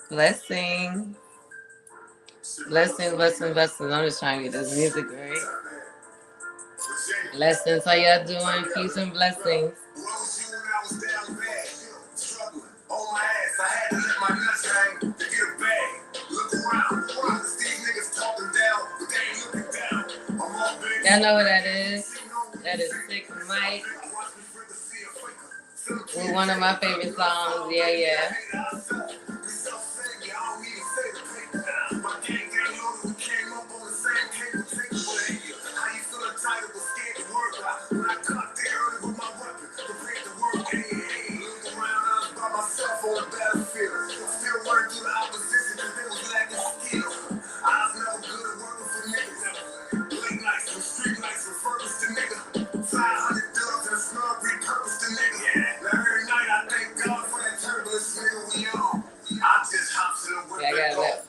Blessing. Blessing. I'm just trying to get this music right. Blessings. How y'all doing? Peace and blessings. Y'all know what that is? That is Sick Mike. With one of my favorite songs. Yeah.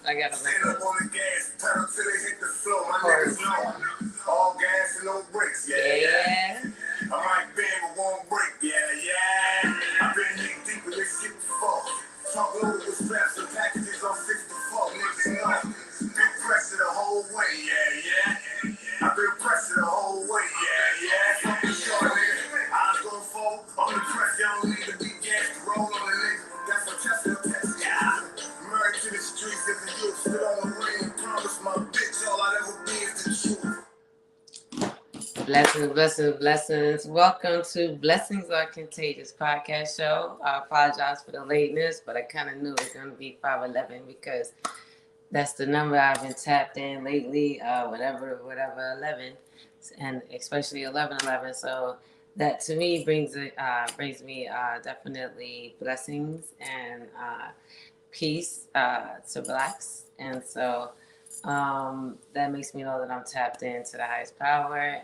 I gotta let up on the gas, pedal till they hit the floor. My niggas know. All gas and no brakes, yeah. I might bend but won't break, yeah. I've been knee deep in this shit before. Talk loaded with straps and packages on 64, niggas know. Been pressing the whole way, yeah. I've been pressing the whole way, yeah. Fucking short, nigga. Eyes gon' fall on the press, y'all don't need to be gas to roll on a nigga. That's what test, yeah. Married to the streets as a youth, stood on the ring, promised my bitch all I'd ever be is the truth. Blessings. Welcome to Blezzingz Are Contagious podcast show. I apologize for the lateness, but I kind of knew it was going to be 5:11 because that's the number I've been tapped in lately, whatever 11, and especially 11:11. So that to me brings me definitely blessings and peace to relax, and so that makes me know that I'm tapped into the highest power.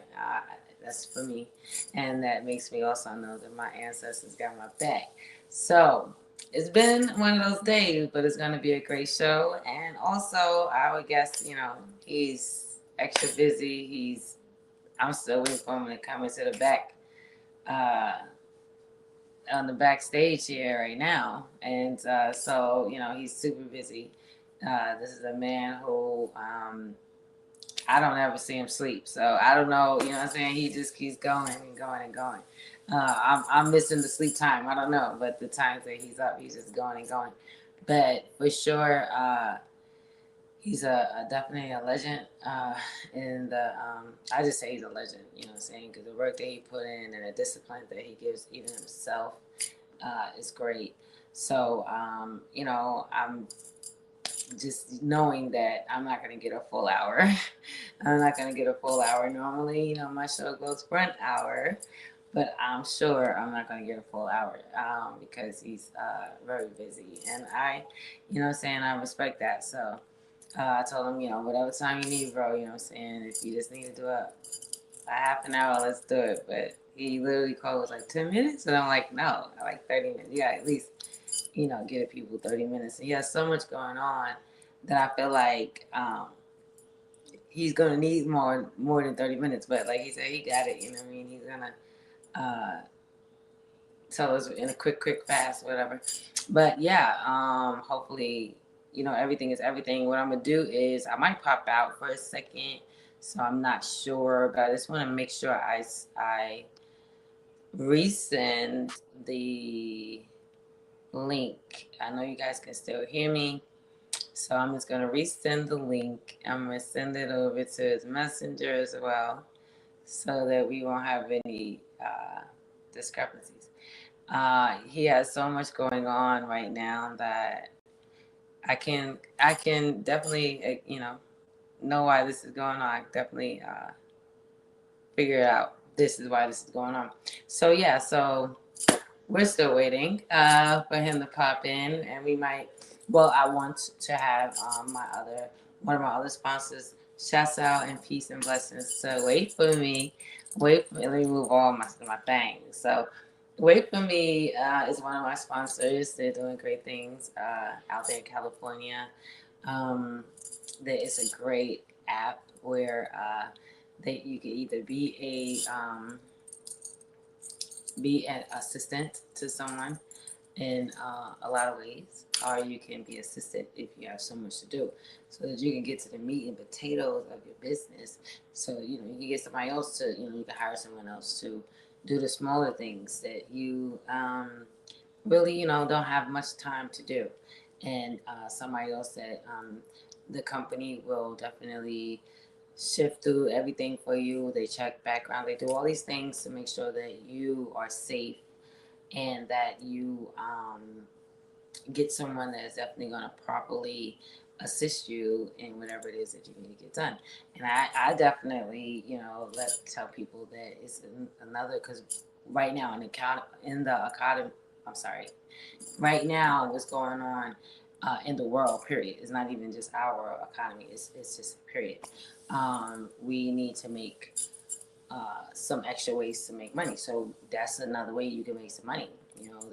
That's for me, and that makes me also know that my ancestors got my back. So it's been one of those days, but it's going to be a great show. And also, I would guess he's extra busy. I'm still waiting for him to come into the back. On the backstage here right now, and so he's super busy. This is a man who I don't ever see him sleep, so I don't know. You know what I'm saying? He just keeps going and going and going. I'm missing the sleep time. I don't know, but the times that he's up, he's just going and going. But for sure, he's definitely a legend. In the I just say he's a legend. You know what I'm saying? Because the work that he put in and the discipline that he gives even himself is great. So I'm just knowing that I'm not going to get a full hour. I'm not going to get a full hour. Normally, my show goes for an hour, but I'm sure I'm not going to get a full hour because he's very busy. And I respect that. So I told him, whatever time you need, bro, you know what I'm saying? If you just need to do a half an hour, let's do it. But he literally called, was like 10 minutes. And I'm like, no, I like 30 minutes. Yeah, at least give people 30 minutes. And he has so much going on that I feel like he's gonna need more than 30 minutes. But like he said, he got it. You know what I mean? He's gonna tell us in a quick, fast, whatever. But yeah, hopefully, everything is everything. What I'm gonna do is I might pop out for a second, so I'm not sure, but I just want to make sure I resend the link. I know you guys can still hear me, so I'm just gonna resend the link. I'm gonna send it over to his messenger as well, so that we won't have any discrepancies. He has so much going on right now that I can definitely know why this is going on. I definitely figure it out. This is why this is going on. So yeah, so we're still waiting for him to pop in, and we might. Well, I want to have one of my other sponsors, shouts out and peace and blessings. So wait for me. Let me move all my things. So wait for me is one of my sponsors. They're doing great things out there in California. There is a great app where that you can either be an assistant to someone, in a lot of ways, or you can be assisted if you have so much to do, so that you can get to the meat and potatoes of your business. So you can get somebody else to you can hire someone else to do the smaller things that you really don't have much time to do, and somebody else that the company will definitely shift through everything for you. They check background. They do all these things to make sure that you are safe and that you get someone that is definitely going to properly assist you in whatever it is that you need to get done. And I definitely, tell people that it's another, because right now in the economy, I'm sorry, right now what's going on in the world, period. It's not even just our economy. It's just period. We need to make some extra ways to make money. So that's another way you can make some money.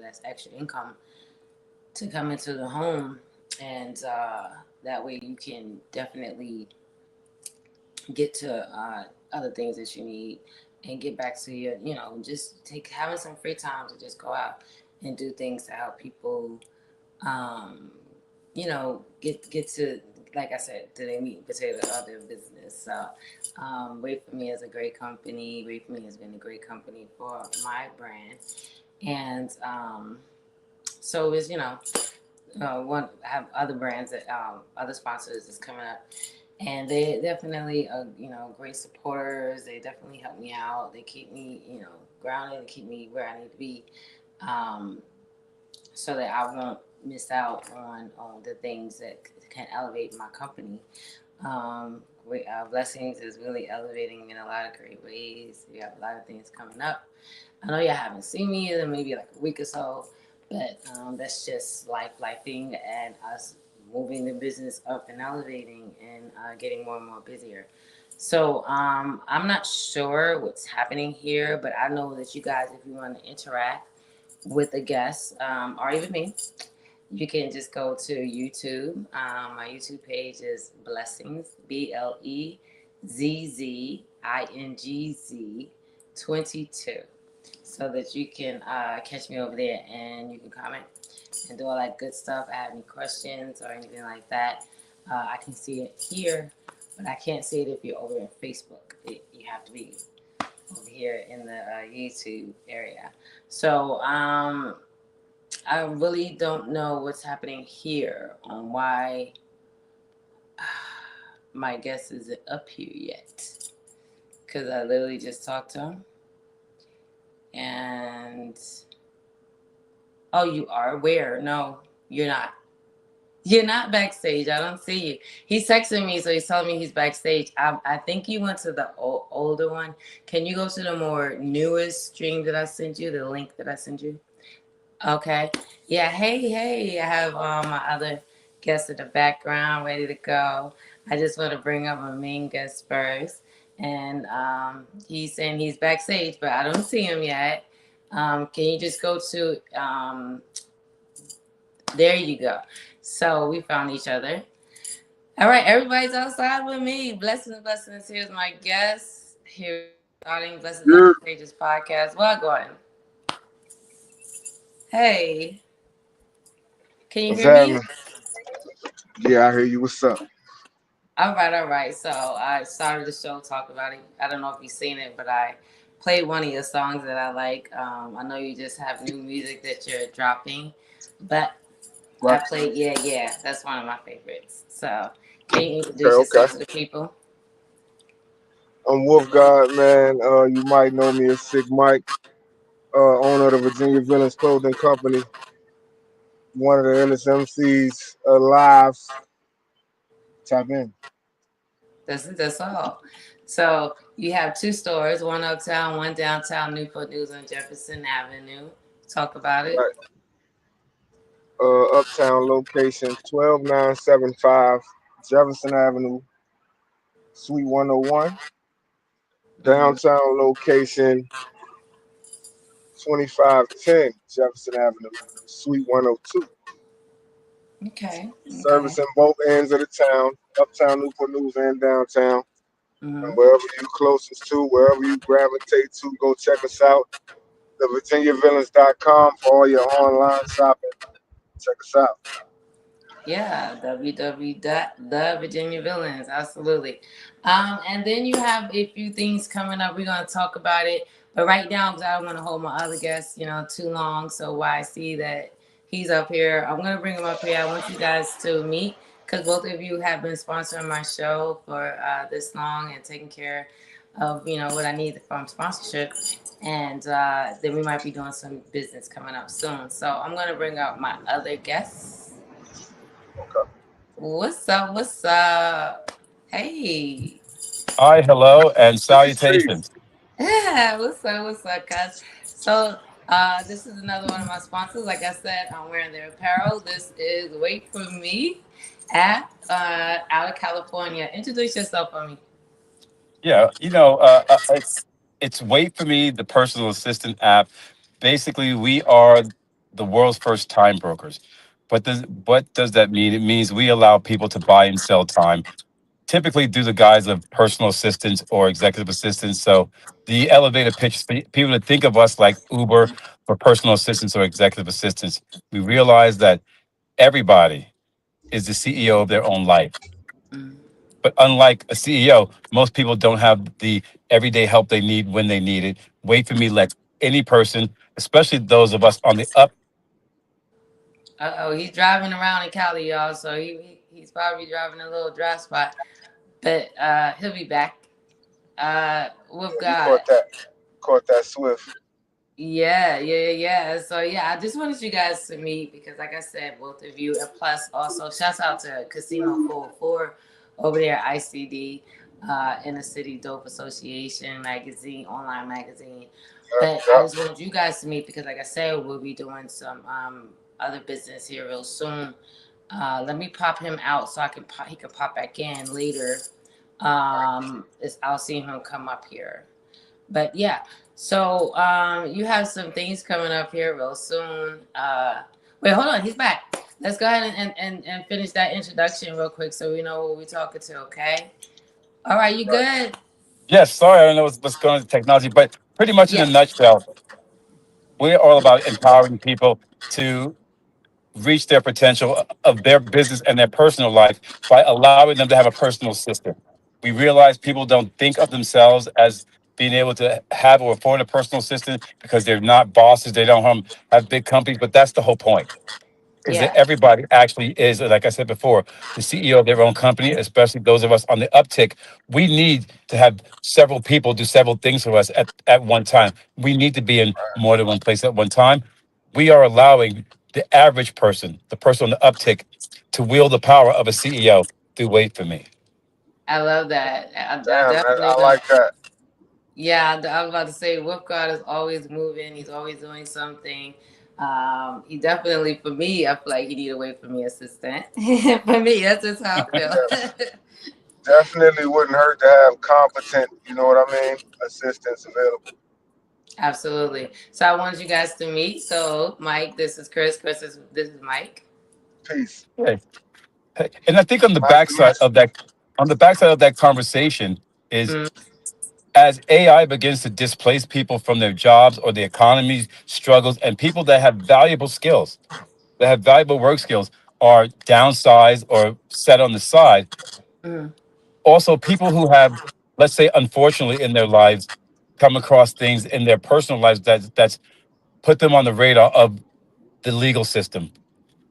That's extra income to come into the home, and that way you can definitely get to other things that you need and get back to your, just having some free time to just go out and do things to help people, um, get to, like I said, to their meat and potato of their business. So, Wait For Me is a great company. Wait For Me has been a great company for my brand, and so is one have other brands that other sponsors is coming up, and they definitely great supporters. They definitely help me out. They keep me grounded and keep me where I need to be, um, so that I won't miss out on the things that can elevate my company. Blezzingz is really elevating in a lot of great ways. We have a lot of things coming up. I know y'all haven't seen me in maybe like a week or so, but that's just lifing and us moving the business up and elevating and getting more and more busier. So I'm not sure what's happening here, but I know that you guys, if you want to interact with a guest or even me, you can just go to YouTube. My YouTube page is Blezzingz, Blezzingz 22, so that you can catch me over there and you can comment and do all that good stuff. I have any questions or anything like that, I can see it here, but I can't see it if you're over in Facebook. You have to be over here in the YouTube area. So I really don't know what's happening here on why my guest isn't up here yet. Because I literally just talked to him. And, oh, you are? Where? No, you're not. You're not backstage. I don't see you. He's texting me, so he's telling me he's backstage. I think you went to the older one. Can you go to the more newest stream that I sent you, the link that I sent you? Okay. Yeah. Hey. I have my other guest in the background ready to go. I just want to bring up my main guest first. And he's saying he's backstage, but I don't see him yet. Can you just go to, there you go. So we found each other. All right. Everybody's outside with me. Blessings. Here's my guest. Here, starting Blessings on You're Contagious podcast. Well, go ahead. Hey, can you what's hear me? happening? Yeah, I hear you. What's up? All right. So I started the show talk about it. I don't know if you've seen it, but I played one of your songs that I like. I know you just have new music that you're dropping, but I Right. played Yeah. That's one of my favorites. So can you Okay, introduce okay. yourself to the people? I'm Wolf God, man. You might know me as Sick Mike, owner of the Virginia Villains Clothing Company, one of the illest MCs alive. Tap in. That's all. So you have two stores, one uptown, one downtown, Newport News on Jefferson Avenue. Talk about it. Right. Uptown location 12975 Jefferson Avenue, Suite 101. Mm-hmm. Downtown location 2510 Jefferson Avenue, Suite 102. Okay. Servicing both ends of the town, uptown Newport News and downtown. Mm-hmm. And wherever you closest to, wherever you gravitate to, go check us out. thevirginiavillains.com for all your online shopping. Check us out. Yeah, www.thevirginiavillains. Absolutely. And then you have a few things coming up. We're going to talk about it. But right now, because I don't want to hold my other guest, too long. So while I see that he's up here, I'm going to bring him up here. I want you guys to meet because both of you have been sponsoring my show for this long and taking care of, what I need from sponsorship. And then we might be doing some business coming up soon. So I'm going to bring up my other guests. Okay. What's up? What's up? Hey. Hi, hello, and This is Steve. salutations. Yeah, what's up? What's up, guys? So, this is another one of my sponsors. Like I said, I'm wearing their apparel. This is Wait For Me at out of California. Introduce yourself for me. Yeah, it's Wait for Me, the personal assistant app. Basically, we are the world's first time brokers. What does that mean? It means we allow people to buy and sell time, typically through the guise of personal assistants or executive assistants. So the elevator pitch is for people to think of us like Uber for personal assistants or executive assistants. We realize that everybody is the CEO of their own life. Mm. But unlike a CEO, most people don't have the everyday help they need when they need it. Wait for me lets any person, especially those of us on the up. Uh-oh, he's driving around in Cali, y'all. So he's probably driving a little dry spot, but he'll be back. We've Yeah, you got. caught that Swift. Yeah. So yeah, I just wanted you guys to meet because, like I said, both of you, and plus also shouts out to Casino 404 over there, ICD, Inner City Dope Association magazine, online magazine. Yep, But I yep. just wanted you guys to meet because, like I said, we'll be doing some other business here real soon. Let me pop him out so he can pop back in later. I'll see him come up here. But yeah, so you have some things coming up here real soon. Wait, hold on, he's back. Let's go ahead and finish that introduction real quick so we know who we're talking to, okay? All right, you Right. good? Yes, sorry, I don't know what's going on with technology, but pretty much in a Yeah. nutshell, we're all about empowering people to reach their potential of their business and their personal life by allowing them to have a personal assistant. We realize people don't think of themselves as being able to have or afford a personal assistant because they're not bosses, they don't have big companies, but that's the whole point. Is that Yeah. everybody actually is, like I said before, the CEO of their own company, especially those of us on the uptick. We need to have several people do several things for us at one time. We need to be in more than one place at one time. We are allowing the average person, the person on the uptick, to wield the power of a CEO through Wait for Me. I love that. I Damn, definitely I know. like that. Yeah, I was about to say, Wolf God is always moving. He's always doing something. He definitely, for me, I feel like he need a wait for me assistant. For me, that's just how I Def- feel. Definitely wouldn't hurt to have competent, you know what I mean, assistants available. Absolutely. So I wanted you guys to meet. So Mike, this is Chris. This is Mike. Peace. Hey, hey, and I think Nice to meet you. on the backside of that conversation is Mm, as AI begins to displace people from their jobs or the economy struggles, and people that have valuable skills, that have valuable work skills, are downsized or set on the side. mm, Also, people who have, let's say, unfortunately in their lives, come across things in their personal lives that's put them on the radar of the legal system,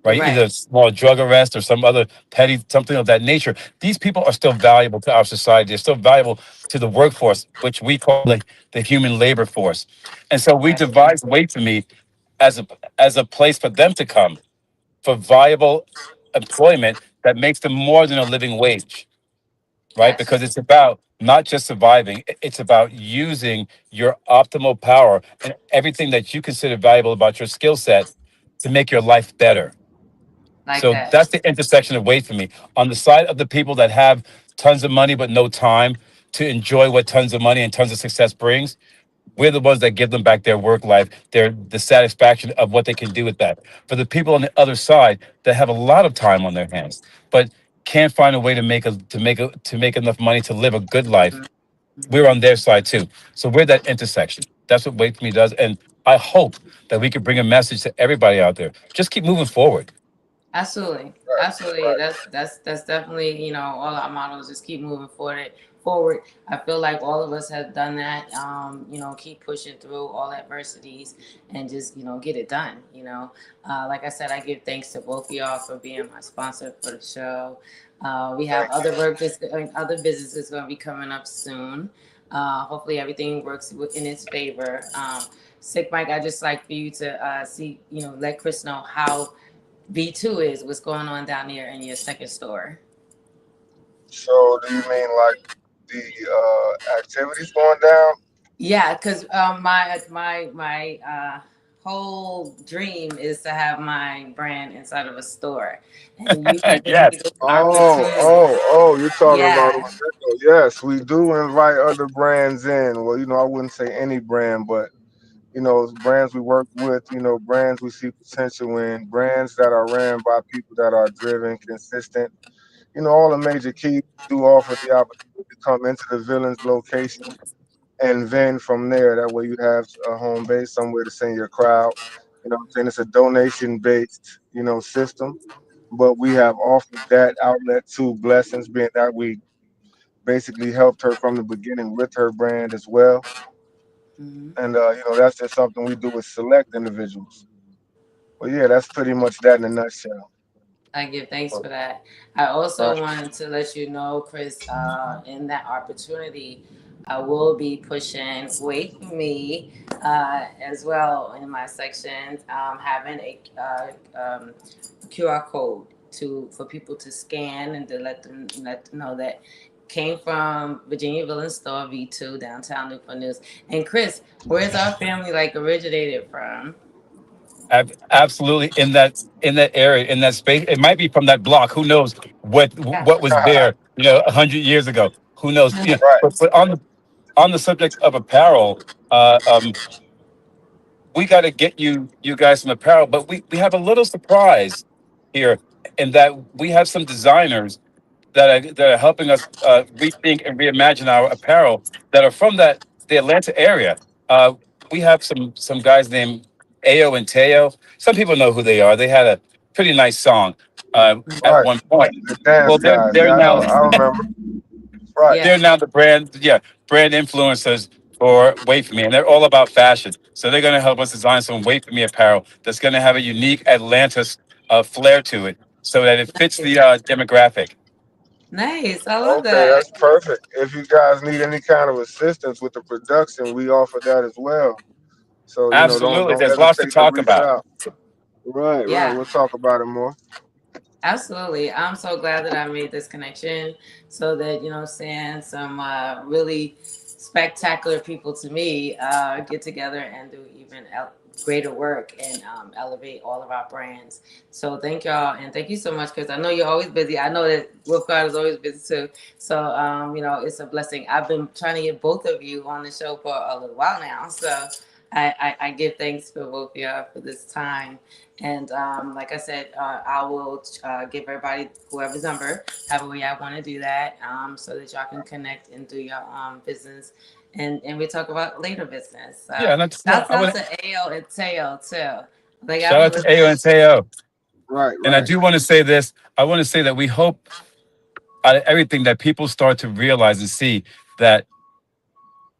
right? right. Either a small drug arrest or some other petty something of that nature. These people are still valuable to our society. They're still valuable to the workforce, which we call the human labor force. And so we Right. devised Wait for Me as a place for them to come for viable employment that makes them more than a living wage, right? Gotcha. Because it's about not just surviving, it's about using your optimal power and everything that you consider valuable about your skill set to make your life better. Like So that. that's the intersection of Wait for Me. On the side of the people that have tons of money but no time to enjoy what tons of money and tons of success brings, we're the ones that give them back their work life, their the satisfaction of what they can do with that. For the people on the other side that have a lot of time on their hands, but can't find a way to make enough money to live a good life, Mm, we're on their side too. So we're that intersection. That's what Wait for Me does. And I hope that we can bring a message to everybody out there. Just keep moving forward. Absolutely, Right, absolutely. right. That's definitely, all our models. Just keep moving forward. Forward. I feel like all of us have done that. Keep pushing through all adversities and just get it done. Like I said, I give thanks to both of y'all for being my sponsor for the show. We have Thank you. other businesses going to be coming up soon. Hopefully everything works in its favor. Sick Mike, I just like for you to see, let Chris know how V2 is, what's going on down there in your second store. So, do you mean like the activities going down? Yeah, because my whole dream is to have my brand inside of a store, and you giving me Yes, this Oh, opportunity. oh, oh, you're talking about Yeah. Orlando. Yes, we do invite other brands in. Well, I wouldn't say any brand, but brands we work with, brands we see potential in, brands that are ran by people that are driven, consistent. All the major keys do offer the opportunity to come into the Villains location and then from there, that way you have a home base, somewhere to send your crowd. What I'm saying? It's a donation based, system. But we have offered that outlet to Blessings, being that we basically helped her from the beginning with her brand as well. Hmm. And that's just something we do with select individuals. But yeah, that's pretty much that in a nutshell. I give thanks But, for that. I right. also wanted to let you know, Chris, in that opportunity, I will be pushing Wait for Me as well in my sections, having a QR code for people to scan and to let them know that came from Virginia Villain Store V2 downtown Newport News. And Chris, where's our family like originated from? absolutely. In that area, in that space, it might be from that block. Who knows Yeah. what was there? 100 years ago. Who knows? Right. But on the subject of apparel, uh, um, we got to get you guys some apparel. But we have a little surprise here in that we have some designers that are helping us rethink and reimagine our apparel that are from the Atlanta area. Uh, we have some guys named Ao and Teo. Some people know who they are. They had a pretty nice song at Right. one point. The dance Well, they're guys. they're Yeah, I know. now I remember. Right. Yeah. they're now the brand influencers for Wait for Me, and they're all about fashion. So they're going to help us design some Wait for Me apparel that's going to have a unique Atlanta flair to it, so that it fits the demographic. Nice. I love Okay, that. that's perfect. If you guys need any kind of assistance with the production, we offer that as well. So, don't Absolutely, don't there's lots to hesitate to talk reach about. out. Right, right. Yeah. We'll talk about it more. Absolutely. I'm so glad that I made this connection so that, what I'm saying, some really spectacular people to me get together and do even greater work and elevate all of our brands. So thank y'all. And thank you so much because I know you're always busy. I know that Wolfguard is always busy too. So, it's a blessing. I've been trying to get both of you on the show for a little while now. So I give thanks for both of y'all for this time. And like I said, I will give everybody whoever's number, however way I want to do that, so that y'all can connect and do your business. And we talk about later business. Yeah, and that's, Shouts I out want to AO and Teo too. Like I'll shout be out to Ao listening. and Teo. Right, And I right. do want to say this. I want to say that we hope out of everything that people start to realize and see that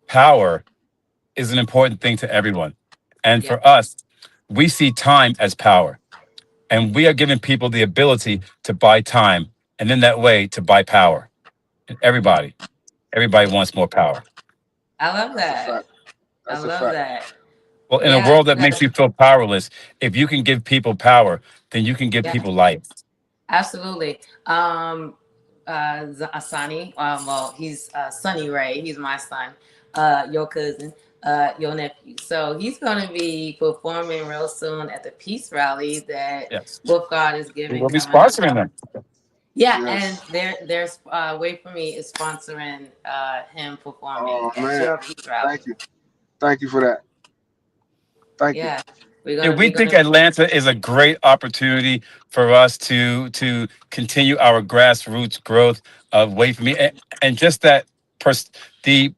power is an important thing to everyone. And Yeah, for us, we see time as power. And we are giving people the ability to buy time and in that way to buy power. And yeah. everybody wants more power. I love That's a that. fact. I That's a love fact. that. Well, in a Yeah, world you that makes gotta. you feel powerless, if you can give people power, then you can give Yeah. people life. Absolutely. Asani, well, he's Sonny Ray. He's my son, your cousin, your nephew. So he's going to be performing real soon at the Peace Rally that Yes. Wolf God is We giving will be coming up. sponsoring them. Yeah, and Yes. there's Wait for Me is sponsoring him performing Oh at man. your Peace Rally. Thank you. Thank you for that. Thank you. Yeah, we're Yeah, gonna we we're think gonna. Atlanta is a great opportunity for us to continue our grassroots growth of Wait for Me, and just that the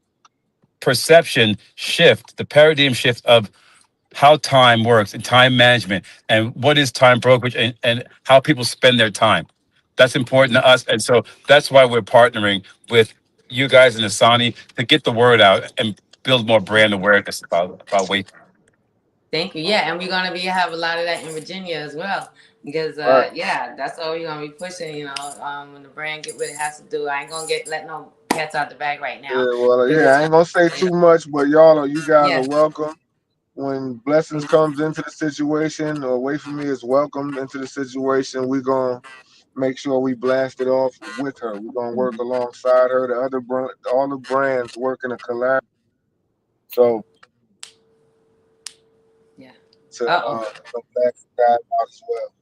perception shift, the paradigm shift of how time works and time management and what is time brokerage and how people spend their time. That's important to us. And so that's why we're partnering with you guys in Asani to get the word out and build more brand awareness about weight. Thank you. Yeah, and we're gonna be have a lot of that in Virginia as well. Because Right. yeah, that's all we're gonna be pushing, when the brand get what it has to do. I ain't gonna let no cats out the bag right now. Yeah, well, We're yeah, just I ain't gonna gonna say too much, but you guys are yeah. welcome. When blessings comes into the situation, or Wait for Me is welcomed into the situation, we gonna make sure we blast it off with her. We're gonna work alongside her. The other all the brands work in a collab. So Yeah. to Uh-oh. blast that out as well.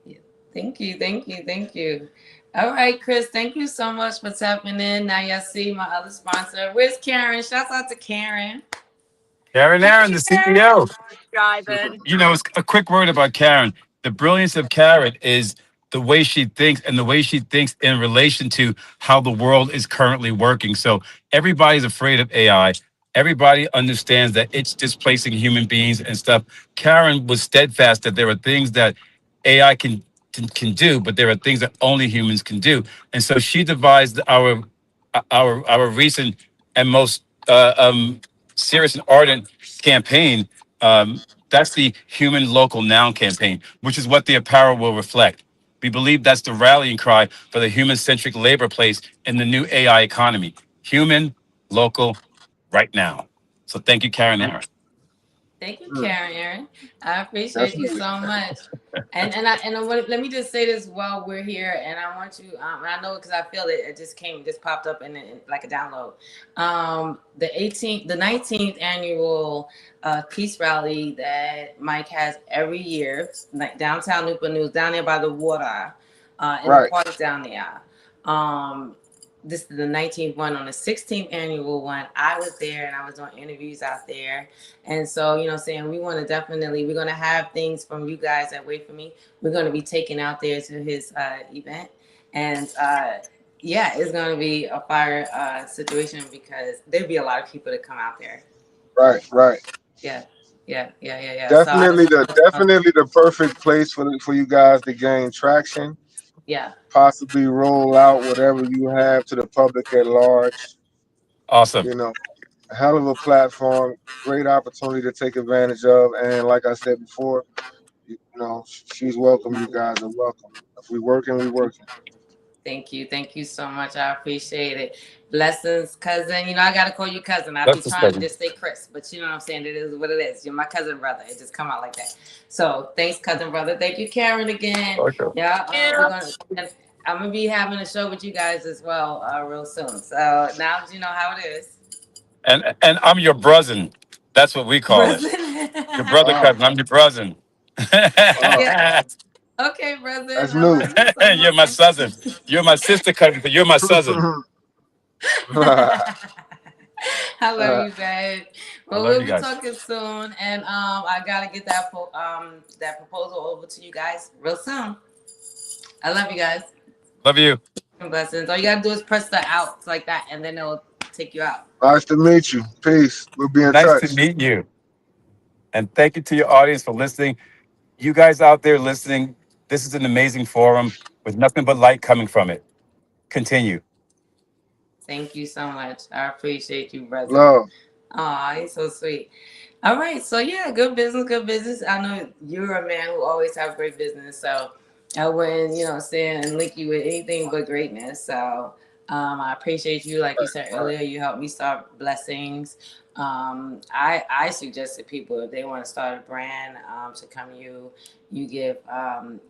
Yeah. Thank you, thank you, thank you. All right, Chris, thank you so much for tapping in. Now y'all see my other sponsor. Where's Karen? Shouts out to Karen. Karen Hey, Aaron, the Karen. CEO. You know, it's a quick word about Karen. The brilliance of Karen is the way she thinks and the way she thinks in relation to how the world is currently working. So everybody's afraid of AI. Everybody understands that it's displacing human beings and stuff. Karen was steadfast that there are things that AI can do, but there are things that only humans can do. And so she devised our recent and most serious and ardent campaign. That's the Human Local Now campaign, which is what the apparel will reflect. We believe that's the rallying cry for the human centric labor place in the new AI economy. Human, local, right now. So thank you, Karen Aaron. Thank you, Mm, Karen Aaron. I appreciate you definitely. so much. Let me just say this while we're here, and I want you. And I know because I feel it. It just popped up like a download. The 19th annual peace rally that Mike has every year, like downtown Newport News, down there by the water, in the Right, park down there. Um, this is the 19th one. On the 16th annual one, I was there and I was doing interviews out there. And so, saying we're going to have things from you guys that wait for me. We're going to be taken out there to his event. And yeah, it's going to be a fire situation because there'll be a lot of people that come out there. right. Yeah, yeah. So I just want to, Definitely the perfect place for you guys to gain traction, yeah. possibly roll out whatever you have to the public at large. Awesome. You know, a hell of a platform, great opportunity to take advantage of. And like I said before, she's welcome. You guys are welcome. If we working, we working. Thank you. Thank you so much. I appreciate it. Blessings, cousin. I gotta call you cousin. I be That's trying to discussion. just say Chris, but you know what I'm saying? It is what it is. You're my cousin brother. It just come out like that. So thanks, cousin brother. Thank you, Karen, again. Okay. Yeah, we're gonna and I'm gonna be having a show with you guys as well, real soon. So now that you know how it is. And I'm your brother. That's what we call it. Brother. Your brother Wow, cousin. I'm your brother. wow, Yeah. Okay, brother. that's I new. love you so You're much. my cousin. You're my sister cousin, but you're my cousin. I love you, babe. I Well, love we'll you be guys. talking soon, and I gotta get that proposal over to you guys real soon. I love you guys. Love you. Blessings. All you gotta do is press the out like that, and then it'll take you out. Nice to meet you. Peace. We'll be in Nice to touch. meet you. And thank you to your audience for listening. You guys out there listening, this is an amazing forum with nothing but light coming from it. Continue. Thank you so much. I appreciate you, brother. Love. Aw, he's so sweet. All right, so yeah, good business, good business. I know you're a man who always have great business, so I wouldn't, stand and link you with anything but greatness. So I appreciate you. Like you said Right. earlier, you helped me start Blessings. I suggested people if they want to start a brand to come to you. You give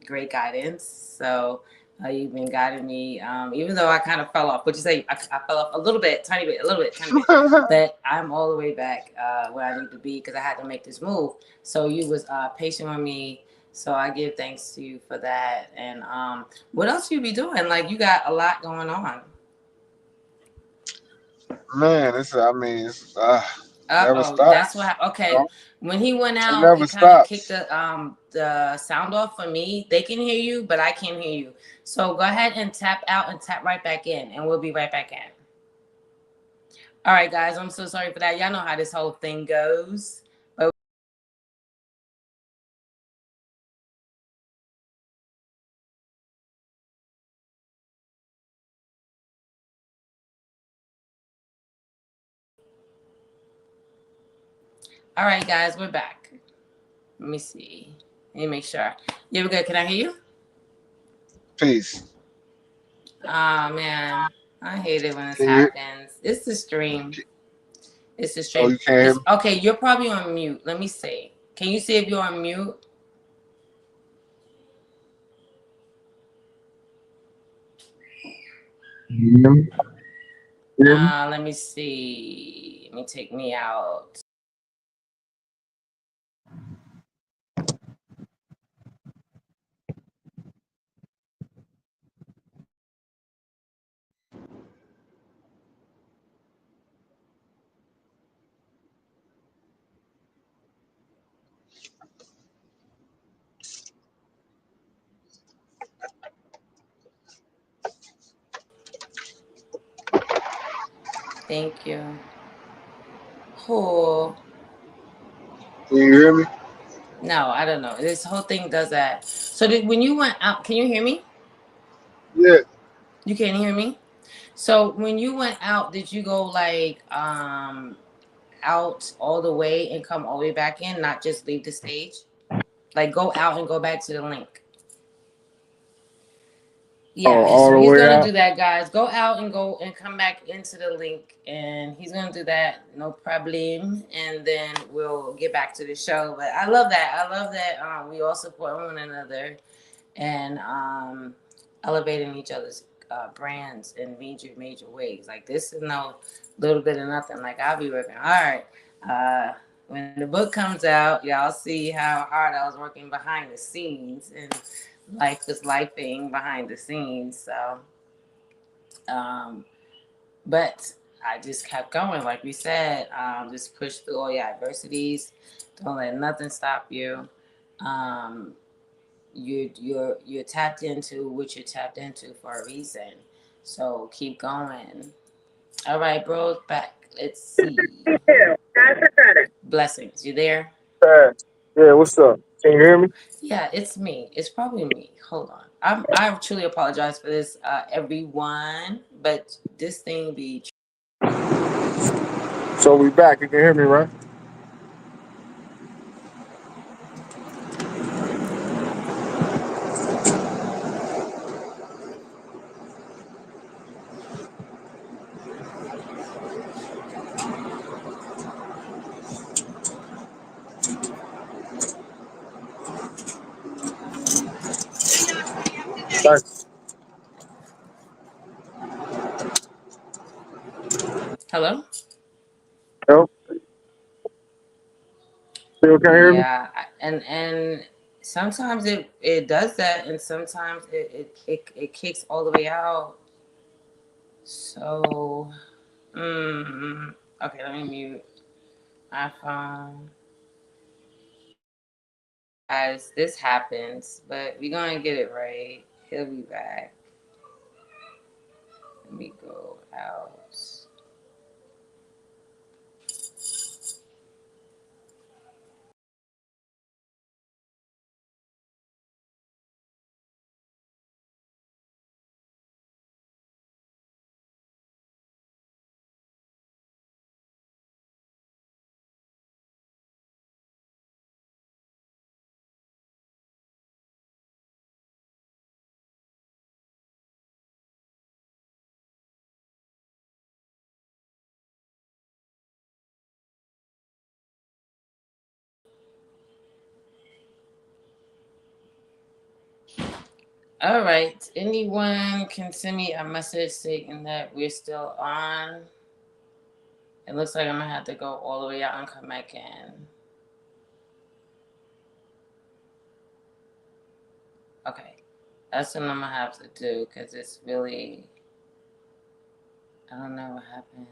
great guidance. So you've been guiding me, even though I kind of fell off. Would you say I fell off a little bit, tiny bit, a little bit, tiny bit? But I'm all the way back where I need to be because I had to make this move. So you was patient with me. So I give thanks to you for that. And what else you be doing? Like you got a lot going on. Man, it's never Oh, that's stops. what. You Okay, know? when he went It out, never it kind of kicked stops. the sound off for me. They can hear you, but I can't hear you. So go ahead and tap out and tap right back in, and we'll be right back in. All right, guys. I'm so sorry for that. Y'all know how this whole thing goes. But All right, guys, we're back. Let me see. Let me make sure. You good? Can I hear you? Peace. Oh man, I hate it when this Can you? happens. It's the stream. It's the Oh, stream. you can't hear It's me? okay. You're probably on mute. Let me see. Can you see if you're on mute? Can you hear me? Hear me? Let me see. Let me take me out. Thank you. Oh Can you hear me? no, I don't know. This whole thing does that. So when you went out, can you hear me? Yeah. You can't hear me. So when you went out, did you go like out all the way and come all the way back in, not just leave the stage? Like go out and go back to the link. Oh, Yeah, all so the he's way gonna out. do that, guys. Go out and go and come back into the link, and he's gonna do that, no problem. And then we'll get back to the show. But I love that. I love that we all support one another and elevating each other's brands in major ways. Like this is no little bit of nothing. Like I'll be working hard. When the book comes out, y'all see how hard I was working behind the scenes, and life is lifing behind the scenes. So, um, but I just kept going, like we said. Just push through all your adversities. Don't let nothing stop you. Um, you're tapped into what you're tapped into for a reason. So keep going. All right, bros, back. Let's see. Blessings. You there? Hey. Yeah, what's up? Can you hear me? Yeah, it's me. It's probably me. Hold on. I truly apologize for this, everyone. But this thing be. So we back. You can hear me, right? Thanks. Hello. Help. Still can't hear me? Yeah, and sometimes it does that, and sometimes it kicks all the way out. So, okay, let me mute my phone. Guys, this happens, but we're gonna get it right. He'll be back. Let me go out. All right. Anyone can send me a message saying that we're still on. It looks like I'm gonna have to go all the way out and come back in. Okay. That's what I'm gonna have to do because it's really, I don't know what happened.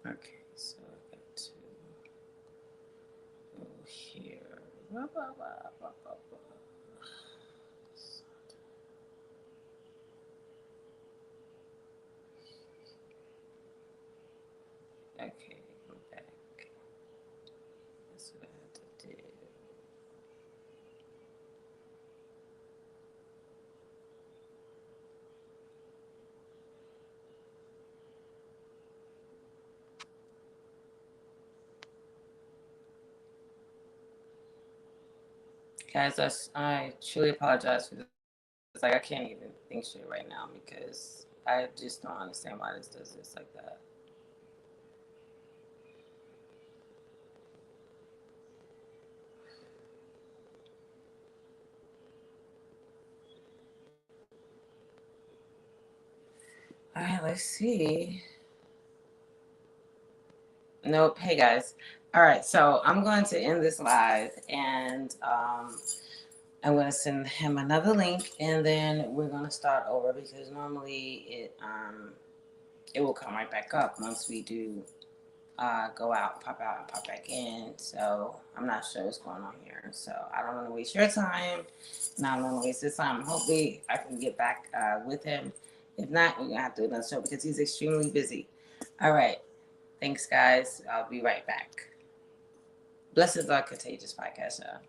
Okay, so I got to go here. Blah, blah, blah, blah, blah, blah. Okay, go back. That's what I have to do. Guys, I truly apologize for this. Like, I can't even think straight right now because I just don't understand why this does this like that. All right, let's see. Nope. Hey guys. All right, so I'm going to end this live, and I'm going to send him another link, and then we're going to start over because normally it will come right back up once we do go out and pop back in. So I'm not sure what's going on here. So I don't want to waste your time. And I don't want to waste his time. Hopefully I can get back with him. If not, we're going to have to do another show because he's extremely busy. All right. Thanks, guys. I'll be right back. Blessings on Contagious podcast, y'all.